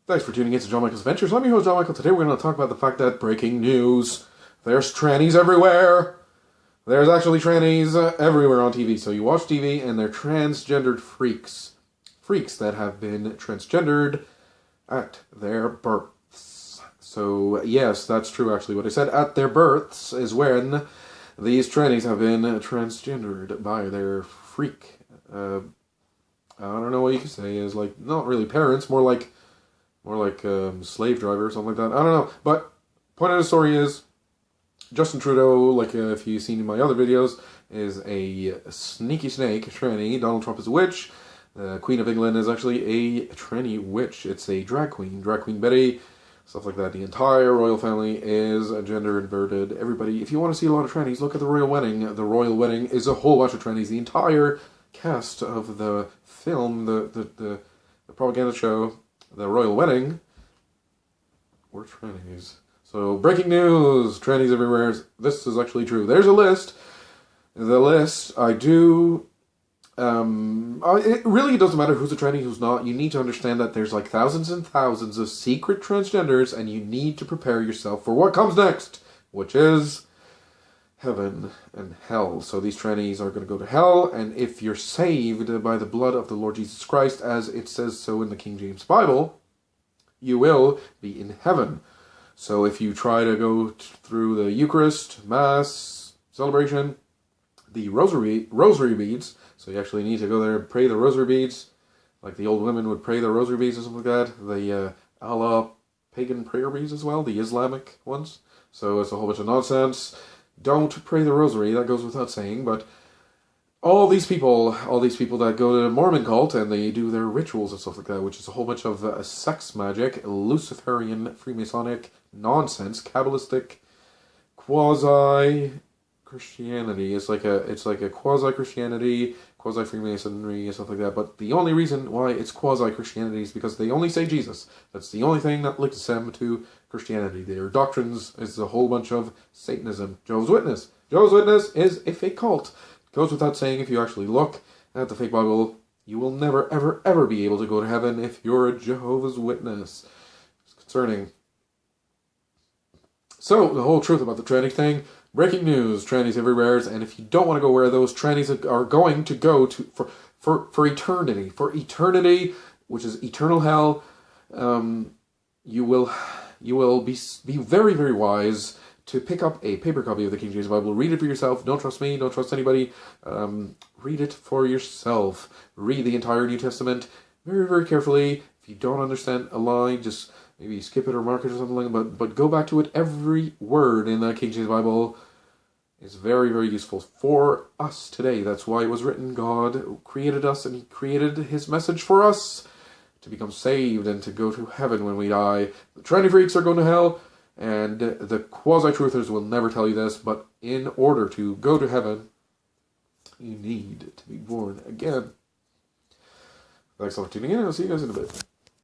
Thanks for tuning in to John Michael's Adventures. I'm your host, John Michael. Today we're going to talk about the fact that breaking news. There's trannies everywhere. There's actually trannies everywhere on TV. So you watch TV and they're transgendered freaks. Freaks that have been transgendered at their births. So yes, that's true actually. What I said at their births is when these trannies have been transgendered by their freak. I don't know what you could say is like, not really parents, more like slave driver or something like that. I don't know. But point of the story is, Justin Trudeau, like if you've seen in my other videos, is a sneaky snake tranny. Donald Trump is a witch. The Queen of England is actually a tranny witch. It's a drag queen Betty, stuff like that. The entire royal family is gender inverted. Everybody, if you want to see a lot of trannies, look at the royal wedding. The royal wedding is a whole bunch of trannies. The entire cast of the film, the propaganda show, The Royal Wedding, were trannies. So, breaking news, trannies everywhere. This is actually true. There's a list. The list, I do... it really doesn't matter who's a tranny, who's not. You need to understand that there's like thousands and thousands of secret transgenders, and you need to prepare yourself for what comes next, which is heaven and hell. So these trannies are going to go to hell, and if you're saved by the blood of the Lord Jesus Christ, as it says so in the King James Bible, you will be in heaven. So if you try to go through the Eucharist, Mass, celebration, the rosary beads, so you actually need to go there and pray the rosary beads, like the old women would pray the rosary beads or something like that, the Allah pagan prayer beads as well, the Islamic ones. So it's a whole bunch of nonsense. Don't pray the rosary, that goes without saying, but all these people that go to the Mormon cult and they do their rituals and stuff like that, which is a whole bunch of sex magic, Luciferian, Freemasonic nonsense, Kabbalistic, quasi-Christianity. It's like a quasi-Christianity, quasi-Freemasonry and stuff like that. But the only reason why it's quasi-Christianity is because they only say Jesus. That's the only thing that links them to Christianity. Their doctrines is a whole bunch of Satanism. Jehovah's Witness. Jehovah's Witness is a fake cult. It goes without saying, if you actually look at the fake Bible, you will never, ever, ever be able to go to heaven if you're a Jehovah's Witness. It's concerning. So, the whole truth about the tranny thing, breaking news, trannies everywhere, and if you don't want to go where those trannies are going to go to for eternity, which is eternal hell, you will be very, very wise to pick up a paper copy of the King James Bible, read it for yourself. Don't trust me, don't trust anybody. Read it for yourself. Read the entire New Testament very, very carefully. If you don't understand a line, just maybe skip it or mark it or something like that, but go back to it. Every word in the King James Bible is very, very useful for us today. That's why it was written. God created us, and He created His message for us to become saved and to go to heaven when we die. The tranny freaks are going to hell, and the quasi-truthers will never tell you this, but in order to go to heaven, you need to be born again. Thanks a lot for tuning in, and I'll see you guys in a bit.